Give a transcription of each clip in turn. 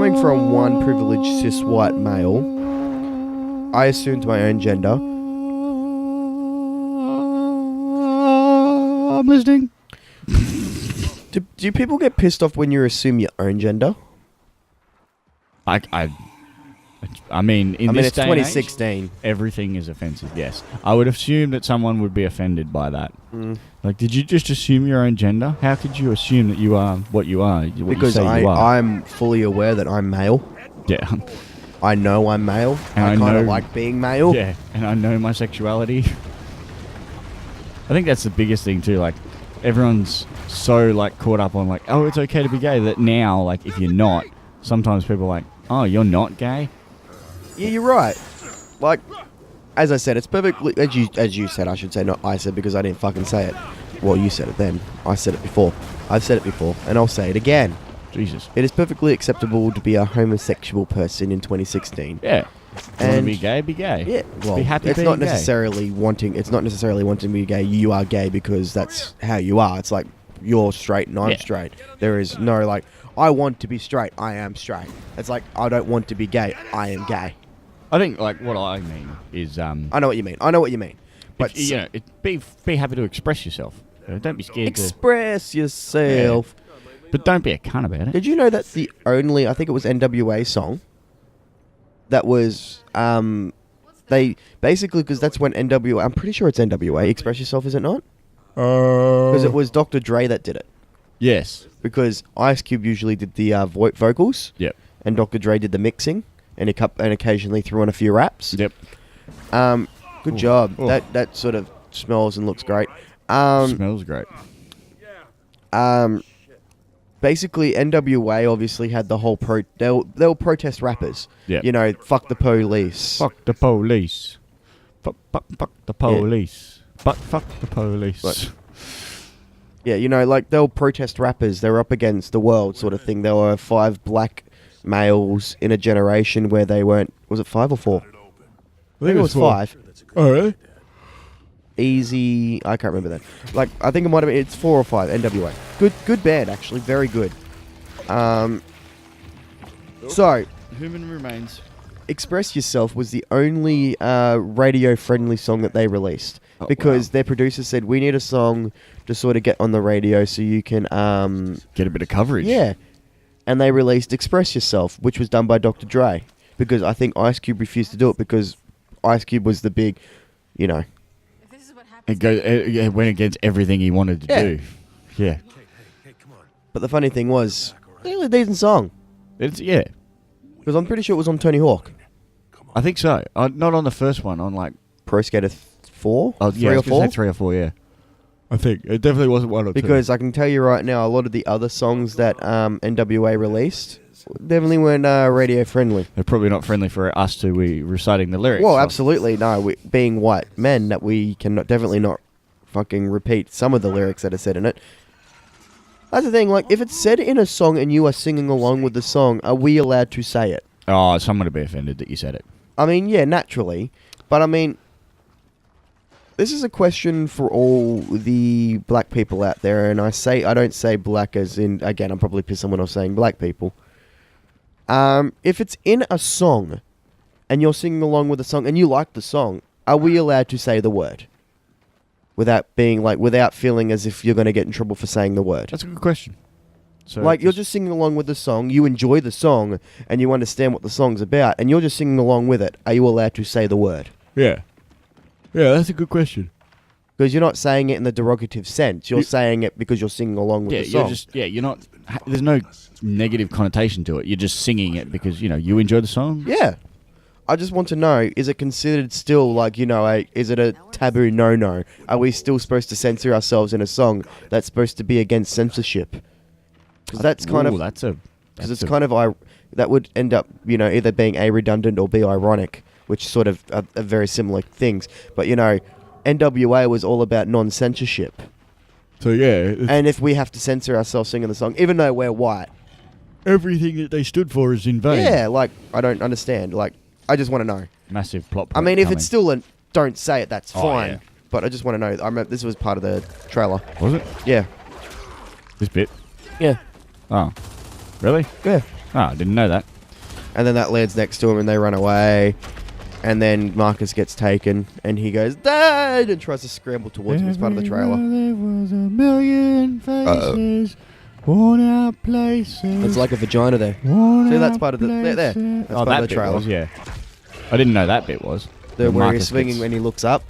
coming from one privileged cis white male, I assumed my own gender. I'm listening. Do people get pissed off when you assume your own gender? I mean, in this it's day and age, 2016. everything is offensive, yes. I would assume that someone would be offended by that. Like, did you just assume your own gender? How could you assume that you are what you are? What Because you say you are? I'm fully aware that I'm male. Yeah. I know I'm male. And I I kind of know- like being male. Yeah, and I know my sexuality. I think that's the biggest thing too. Like, everyone's so like caught up on like, oh, it's okay to be gay. That now, like, if you're not, sometimes people are like, oh, you're not gay. Yeah, you're right. Like, as I said, it's perfectly as you said. I should say, not I said, because I didn't fucking say it. Well, you said it then. I said it before. I've said it before, and I'll say it again. Jesus. It is perfectly acceptable to be a homosexual person in 2016. Yeah. You want to And be gay? Be gay. yeah, well, be happy it's being not gay. necessarily wanting. It's not necessarily wanting to be gay. You are gay because that's how you are. It's like you're straight and I'm Yeah. straight. There is no like, I want to be straight. I am straight. It's like I don't want to be gay. I am gay. I think like what I mean is I know what you mean. I know what you mean. But you know, be happy to express yourself. Don't be scared to. express yourself. But don't be a cunt about it. Did you know that's the only, I think it was NWA song that was, they basically, because that's when NWA, I'm pretty sure it's NWA, Express Yourself, is it not? Because it was Dr. Dre that did it. Yes. Because Ice Cube usually did the vocals, Yep. and Dr. Dre did the mixing, and and occasionally threw on a few raps. Yep. Good job. Ooh. That sort of smells and looks great. Smells great. Basically, NWA obviously had the whole they'll protest rappers. Yep. You know, fuck the police. Fuck the police. Fuck the police. But fuck the police. Right. Yeah, you know, like they'll protest rappers. They're up against the world, sort of thing. There were 5 black males in a generation where they weren't. Was it 5 or 4? I think it was 5. Oh, really? Easy. I can't remember that. Like, I think it might have been. It's 4 or 5. NWA. Good band actually. Very good. So, Human remains. Express Yourself was the only radio-friendly song that they released. Oh, Because wow. their producer said, we need a song to sort of get on the radio so you can... Get a bit of coverage. yeah. And they released Express Yourself, which was done by Dr. Dre. Because I think Ice Cube refused to do it because Ice Cube was the big, you know... It went against everything he wanted to do. Yeah. But the funny thing was, it was a decent song. Yeah. Because I'm pretty sure it was on Tony Hawk. I think so. Not on the first one. On like Pro Skater 4? yeah, 3 I or was gonna 4? say 3 or 4. Yeah. I think it definitely wasn't 1 or 2. Because I can tell you right now, a lot of the other songs that NWA released definitely weren't radio friendly. They're probably not friendly for us to be reciting the lyrics. Well, of. absolutely no. Being white men, that we can definitely not fucking repeat some of the lyrics that are said in it. That's the thing. Like, if it's said in a song and you are singing along with the song, are we allowed to say it? Oh, someone would be offended that you said it. I mean, yeah, naturally. But I mean, this is a question for all the black people out there, and I don't say black as in, again, I'm probably pissed someone off saying black people. If it's in a song, and you're singing along with the song, and you like the song, are we allowed to say the word? Without feeling as if you're going to get in trouble for saying the word. That's a good question. So Like, you're just singing along with the song, you enjoy the song, and you understand what the song's about, and you're just singing along with it. Are you allowed to say the word? Yeah. Yeah, that's a good question. Because you're not saying it in the derogative sense. You're saying it because you're singing along with Yeah, the song. you're not. There's no negative connotation to it. You're just singing it because you enjoy the song. Yeah. I just want to know, is it considered still is it a taboo no-no? Are we still supposed to censor ourselves in a song that's supposed to be against censorship? Because that's kind of... Because it's kind of... that would end up, either being A, redundant or B, ironic, which sort of are very similar things. But, NWA was all about non-censorship. So, yeah. And if we have to censor ourselves singing the song, even though we're white... Everything that they stood for is in vain. Yeah, I don't understand. I just want to know. Massive plot point I mean, if coming. it's still a don't say it, that's Oh, fine. yeah. But I just want to know. I remember this was part of the trailer. Was it? Yeah. This bit? Yeah. Oh. Really? Yeah. Oh, I didn't know that. and then that lands next to him, and they run away. And then Marcus gets taken, and he goes, Dad! And tries to scramble towards him as part of the trailer. There was a million faces, worn out places. It's like a vagina there. See, that's part of the... There. That's part of the bit trailer. was, yeah. I didn't know that bit was. Where Marcus he's swinging gets- when he looks up.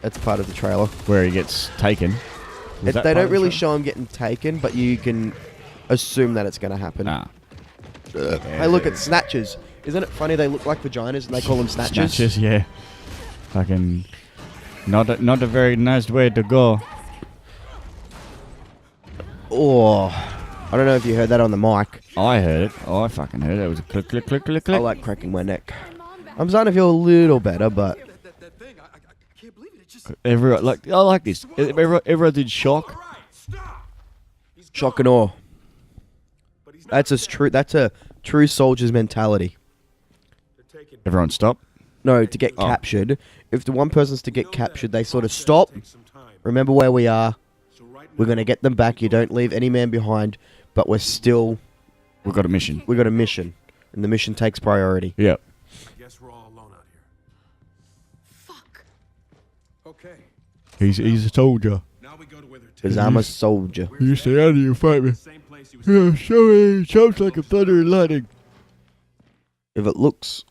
That's part of the trailer. Where he gets taken. Was that They part don't of the really trailer? show him getting taken, but you can assume that it's going to happen. Nah. Hey, look at snatches. Isn't it funny they look like vaginas and they call them snatches? Snatches, yeah. Fucking not a very nice way to go. Oh, I don't know if you heard that on the mic. I heard it. Oh, I fucking heard it. It was a click, click, click, click, click. I like cracking my neck. I'm starting to feel a little better, but That thing, I can't believe it. It just... Everyone, like, I like this. Everyone did shock. All right, stop. He's shock gone, and awe. but he's not That's a true soldier's mentality. They're taking Everyone stop. No, to get Oh. captured. If the one person's to get captured, they sort of stop. Take some time. Remember where we are. So right We're now, going to get them back. You don't leave any man behind, but we We've got a mission. got a mission, and the mission takes priority. Yep. I guess we're all alone out here. Fuck. Okay. He's a soldier. Now we go to where they're Because taking. I'm a soldier. You stay out of you fight me. Same place he was. Yeah, sorry. Sounds like a thunder and lightning. If it looks...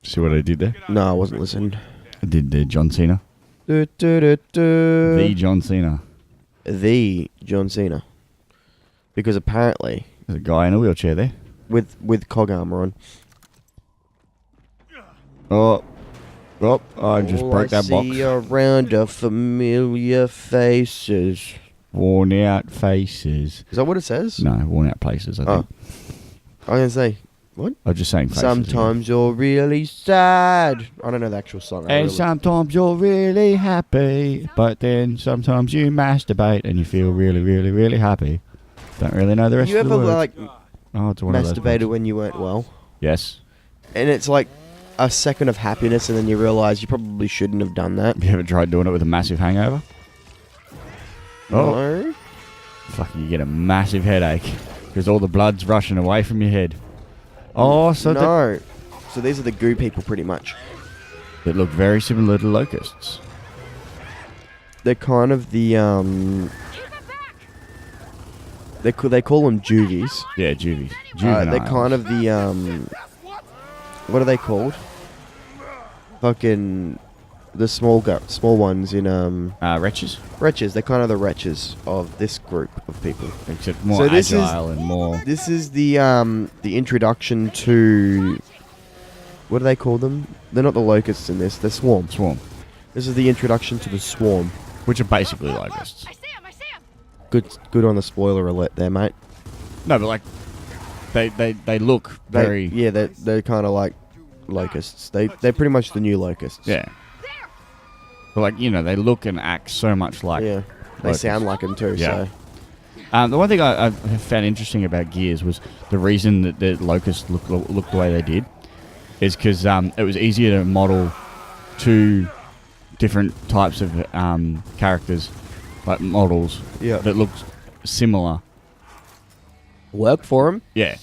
See what I did there? No, I wasn't listening. I did the John Cena. The The John Cena. John Cena. Because apparently, There's a guy in a wheelchair there. with cog armor on. Oh, I just All broke that I box. see around are familiar faces. Worn out faces. Is that what it says? No, worn out places, I Oh. think. I was going to say, what? I was just saying faces. Sometimes you're really sad. I don't know the actual song. I And really- sometimes you're really happy, but then sometimes you masturbate and you feel really, really, really happy. Don't really know the rest you of the ever words. like Oh, it's one of those masturbated ones. when you weren't well? Yes. And it's like a second of happiness, and then you realise you probably shouldn't have done that. You ever tried doing it with a massive hangover? Oh, No. fucking, you get a massive headache because all the blood's rushing away from your head. Oh, so No. So these are the goo people, pretty much. that look very similar to locusts. They're kind of the They call them juvies. Yeah, juvies. They're Juveniles. kind of the what are they called? Fucking the small ones in wretches, wretches. They're kind of the wretches of this group of people. except more So this is- agile and more. This is the introduction to what do they call them? They're not the locusts in this. They're swarm. Swarm, This is the introduction to the swarm. which are basically locusts. I see him. I see him. Good on the spoiler alert there, mate. No, but like they look very They're kind of like locusts. They're pretty much the new locusts. yeah. But like they look and act so much like Yeah. They locusts. sound like them too. Yeah. So The one thing I found interesting about Gears was the reason that the locusts look the way they did is because it was easier to model two different types of characters, like models yeah, that looked similar. work for them. Yeah.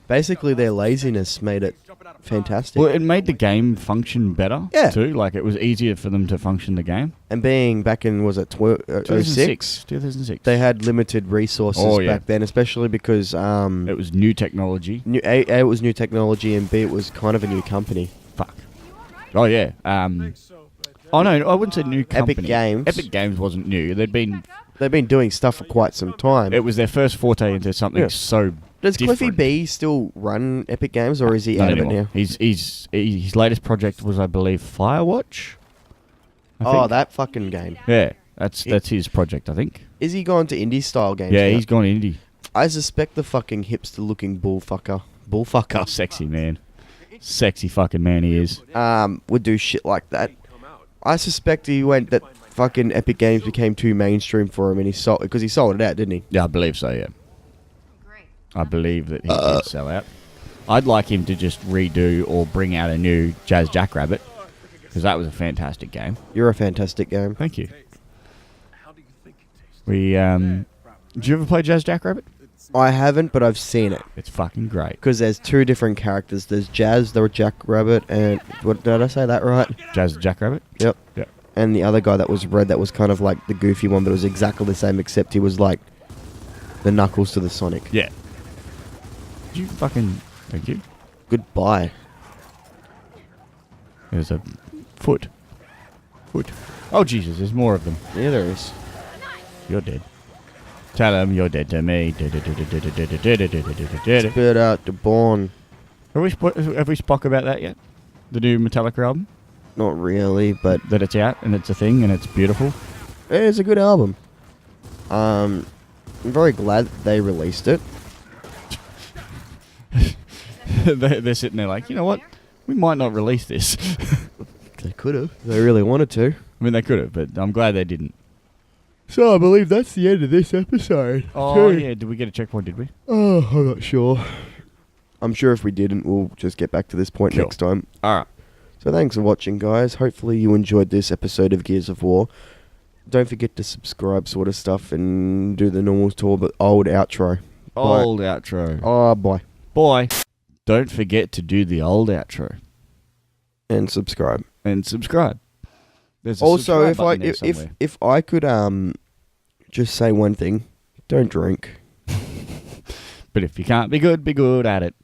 Basically, their laziness made it fantastic. Well, it made the game function better Yeah. too. Like it was easier for them to function the game. And being back in 06, 2006. they had limited resources Oh, yeah. back then, especially because It was new technology. A, it was new technology, and B, it was kind of a new company. Fuck. Oh yeah. Oh no, I wouldn't say new company. Games. Epic Games wasn't new. They'd been. They've been doing stuff for quite some time. It was their first forte into something Yeah. so. Does Cliffy different. B still run Epic Games, or is he Not out of it anymore. now? His latest project was, I believe, Firewatch. I Oh, think. that fucking game. Yeah, that's his project, I think. Is he gone to indie style games? Yeah, now? he's gone indie. I suspect the fucking hipster-looking bullfucker, Sexy man, sexy fucking man he is. would do shit like that. I suspect he went that fucking Epic Games became too mainstream for him, and he sold it out, didn't he? Yeah, I believe so. Yeah, Great. I believe that he did sell out. I'd like him to just redo or bring out a new Jazz Jackrabbit because that was a fantastic game. You're a fantastic game. Thank you. How do you think it tastes? We did you ever play Jazz Jackrabbit? I haven't, but I've seen it. It's fucking great. Because there's two different characters. There's Jazz, the Jackrabbit, and... What, did I say that right? Jazz the Jackrabbit? Yep. Yep. And the other guy that was red, that was kind of like the goofy one, but it was exactly the same, except he was like the Knuckles to the Sonic. Yeah. Did you fucking... Thank you. Goodbye. There's a foot. Oh, Jesus, there's more of them. Yeah, there is. You're dead. Tell them you're dead to me. Spit out the Born. Have we spoke about that yet? The new Metallica album? Not really, but That it's out and it's a thing and it's beautiful? it's a good album. I'm very glad that they released it. They're sitting there like, you know what? We might not release this. They could have. They really wanted to. I mean, they could have, but I'm glad they didn't. So I believe that's the end of this episode. Oh, yeah. Did we get a checkpoint, did we? Oh, I'm not sure. I'm sure if we didn't, we'll just get back to this point Cool. next time. All right. So thanks for watching, guys. Hopefully you enjoyed this episode of Gears of War. Don't forget to subscribe, sort of stuff, and do the normal tour, but old outro. Old outro. Oh, bye. Boy, don't forget to do the old outro. And subscribe. And subscribe. There's a Also, subscribe if button there somewhere. if I could just say one thing, don't drink. But if you can't be good at it.